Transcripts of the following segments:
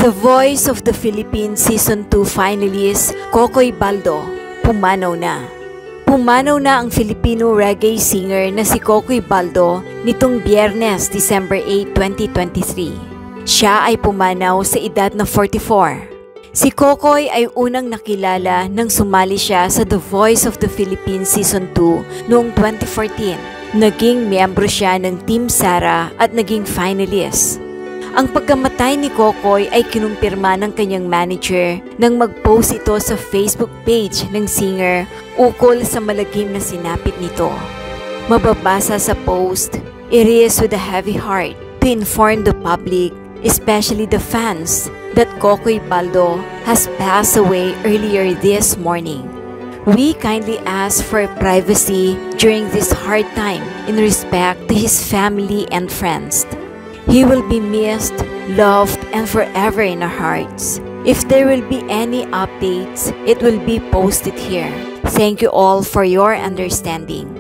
The Voice of the Philippines Season 2 finalist Kokoy Baldo, pumanaw na. Pumanaw na ang Filipino reggae singer na si Kokoy Baldo nitong Biyernes, December 8, 2023. Siya ay pumanaw sa edad na 44. Si Kokoy ay unang nakilala nang sumali siya sa The Voice of the Philippines Season 2 noong 2014. Naging miyembro siya ng Team Sara at naging finalist. Ang pagkamatay ni Kokoy ay kinumpirma ng kanyang manager nang mag-post ito sa Facebook page ng singer ukol sa malagim na sinapit nito. Mababasa sa post, "It is with a heavy heart to inform the public, especially the fans, that Kokoy Baldo has passed away earlier this morning. We kindly ask for privacy during this hard time in respect to his family and friends. He will be missed, loved, and forever in our hearts. If there will be any updates, it will be posted here. Thank you all for your understanding."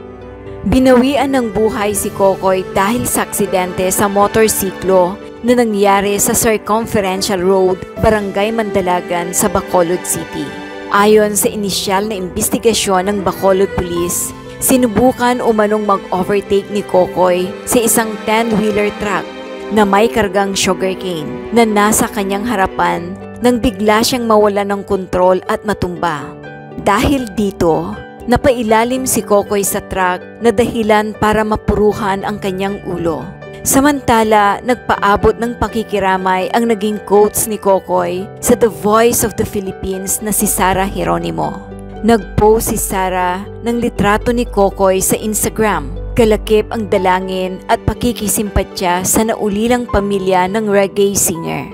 Binawian ng buhay si Kokoy dahil sa aksidente sa motorsiklo na nangyari sa Circumferential Road, Barangay Mandalagan sa Bacolod City. Ayon sa inisyal na investigasyon ng Bacolod Police, sinubukan umanong mag-overtake ni Kokoy sa isang 10-wheeler truck na may kargang sugarcane na nasa kanyang harapan nang bigla siyang mawala ng kontrol at matumba. Dahil dito, napailalim si Kokoy sa truck na dahilan para mapuruhan ang kanyang ulo. Samantala, nagpaabot ng pakikiramay ang naging coach ni Kokoy sa The Voice of the Philippines na si Sara Geronimo. Nag-post si Sara ng litrato ni Kokoy sa Instagram. Kalakip ang dalangin at pakikisimpatya sa naulilang pamilya ng reggae singer.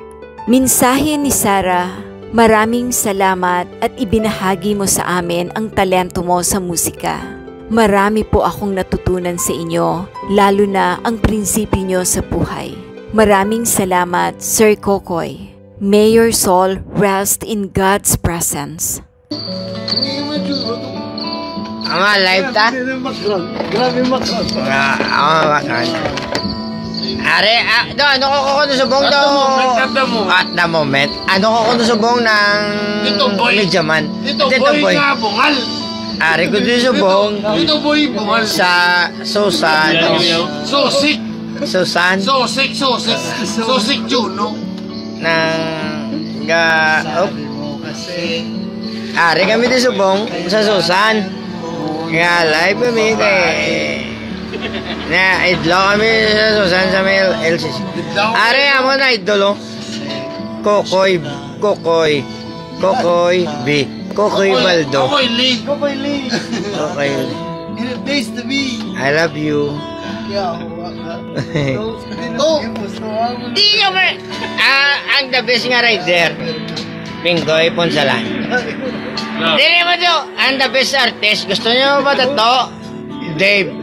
Mensahe ni Sara, "Maraming salamat at ibinahagi mo sa amin ang talento mo sa musika. Marami po akong natutunan sa inyo, lalo na ang prinsipyo nyo sa buhay. Maraming salamat, Sir Kokoy. May your soul rest in God's presence." Ama, live ta? Grabe Macron. Macron. Are, ano ko kuno subong daw? At the moment. Ano ko kuno subong ng Medyaman? Ito boy nga bungal. Are ko din subong. Ito boy bungal. Sa Susan. Sosik. Susan. Sosik Juno. Nang Are kami din subong sa Susan. Nga live kami kay na idlo kami sa Susan sa may LCC. Are amo na idolo. Kokoy B. Kokoy Baldo. Kokoy Lee. Nice to be. I love you. Di kami. Ang the best nga rider. Pinggoy Ponsalan. Dili mo to, ang the best artist. Gusto niyo ba ito? Dave.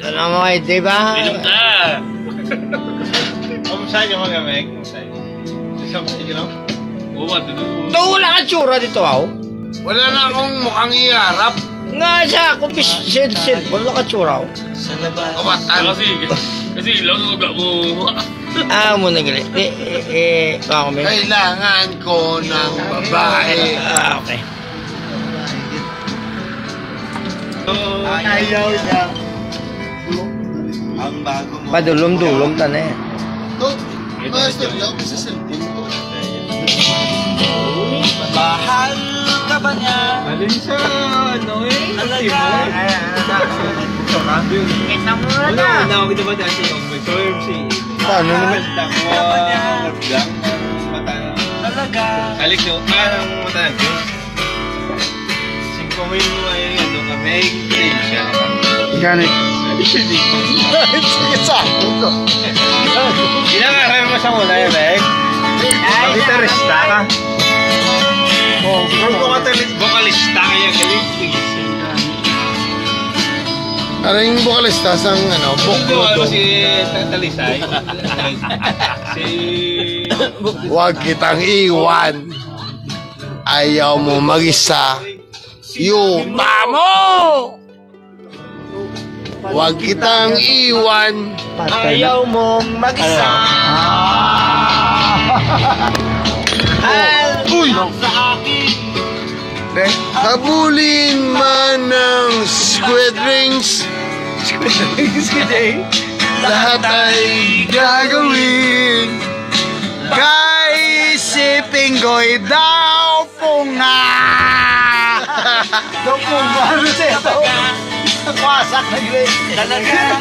Ano mo kay Dave ha? Minum na! Kamusta niyo mga meg? Isang sige lang? Oo, ito wala ka tsura dito ako. Wala na akong mukhang iharap. Nga siya, kung cellphone, wala ka tsura ako. Kamatan. Kasi ilaw sa suga mo. Mo na gali. Kami. Kailangan ko ng babae. Okay. Ayaw niya. Ang bago mo. Padulom-dulom ta na eh. Basta lang sa cellphone ko. Mahal ka ba niya? Alin sa ano eh? Alaga. Kita mo na! Una ako kita ba dahil sa yung Sawyer si Paano naman? Alaga. Salik nyo, parang mata ng Diyos. 5 mil mo ay ano kami, grade siya. Ganit. Sige sa akin ko. Ginangaral mo sa muna yun, Meg. Gitarista ka. Vocalista kaya galing. Ano yung vocalista sang ano? Ano si Talisay? Huwag kitang iwan. Ayaw mo mag-isa. Yuta mo! Huwag kitang iwan. Ayaw mong mag-isa. Uy! sa akin. Habulin man ng squid rings, lahat ay gagawin. Kaisipin ko'y daw po nga. Daw po nga. Ano siya ito? Wasak na yun. Talaga.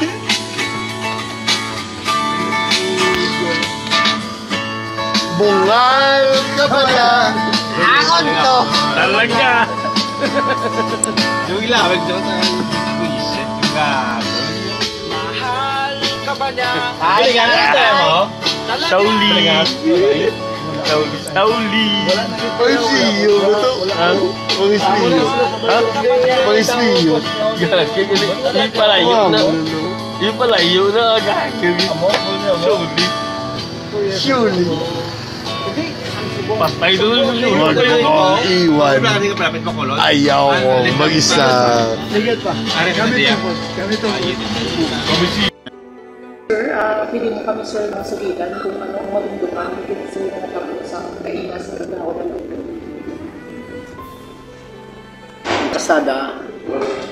Bungal ka pala. Akon to. Talaga. Yung ilawag doon sa buisit. Yung gago. Mahal ka ba niya? Ay, ganun mo. Sauli. Sauli. Pang-isliyo ba ito? Pang-isliyo. Pang-isliyo. Yung pala yun na. Yung pala yun na agagawin. Sauli. Surely. Patay doon yung Huwag mong iwan. Ayaw mong mag-isa. Pili mo kami sir ng sulitan kung ano ang malundukan kung sir na natapos sa kainas ng trabaho ng kasada.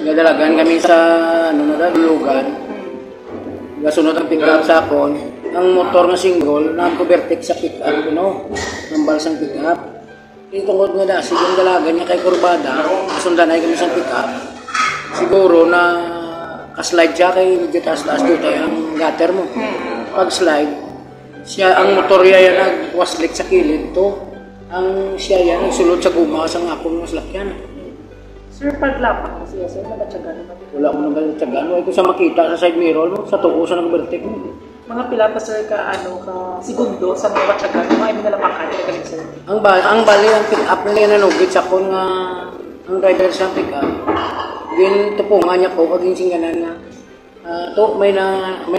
Nadalagan kami sa lugan. Gasunod ang pick-up sa akon. Ang motor na single na overtake sa pick-up, ng balsang pick-up. Tungkol nga dasig yung dalagan niya kay Kurbada, kasundan ay kami sa pick-up. Siguro na ka-slide siya kay medyo taas-taas doon tayo ang gutter mo. Pag-slide, siya, ang motor yan nag-waslik sa kilid to. Ang siya yan nagsulod sa guma sa ngakong ng slakyan. Sir, paglapak mo siya, sir, nabatsagan naman. Wala ko nang balatsagan. Huwag ko siya makita sa side mirror mo, sa tuko sa nag-overtake mo. Mga pila pa sir ka segundo sa mga batsagan, mga iminalapakan, kaya sir. Ang bali, ang pick-up nila yan nanugit sa kung ang driver sa pick-up. Din tupungan niya ko, paging singanan na, to, may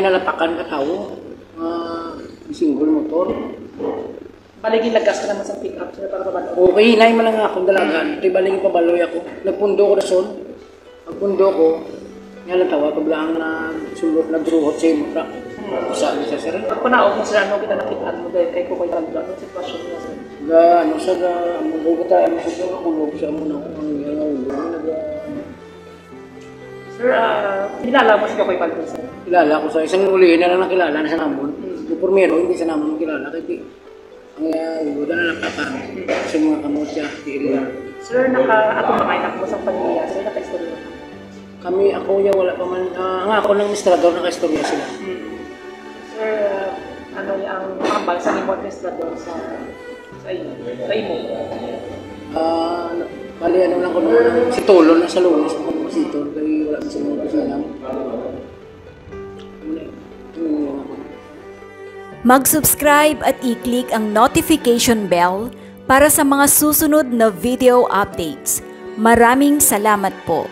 nalapakan ka tao, single motor. Baligin lagas ka naman sa pick-up sir, para babalo. Okay, hinay mo lang akong dalagan. Ito'y baligin pabaloy ako. Nagpundo ko na son. Pagpundo ko, nga lang tawa, paglaan na sulot, nagruhot sa imo truck. Sabi siya, sir. Pag panaog mo sir, ano kita nakitaan mo dahil kay Kukoy Baldo, anong sitwasyon niya sir? Magbago ko tayo, kulog siya muna ang Sir, kilala mo si Kukoy Baldo sir? kilala ko sa isang ulihin na lang nakilala na sa namon. Yung primero, hindi sa namon kilala. Kasi ang ibuda na nakaka sa mga kamotya. Sir, ako makainak mo sa pamilya, sir, naka-istorya ka. Kami, ako ya wala pa man. Ang ako ng administrador, naka-istorya sila. Sir, ano yung ambal sa imo administrador sa imo? Bali, ano lang ko naman. Si Tolon na sa lunes. Ako si Tolon. Kaya wala pa sa mga kasinang. Mag-subscribe at i-click ang notification bell para sa mga susunod na video updates. Maraming salamat po.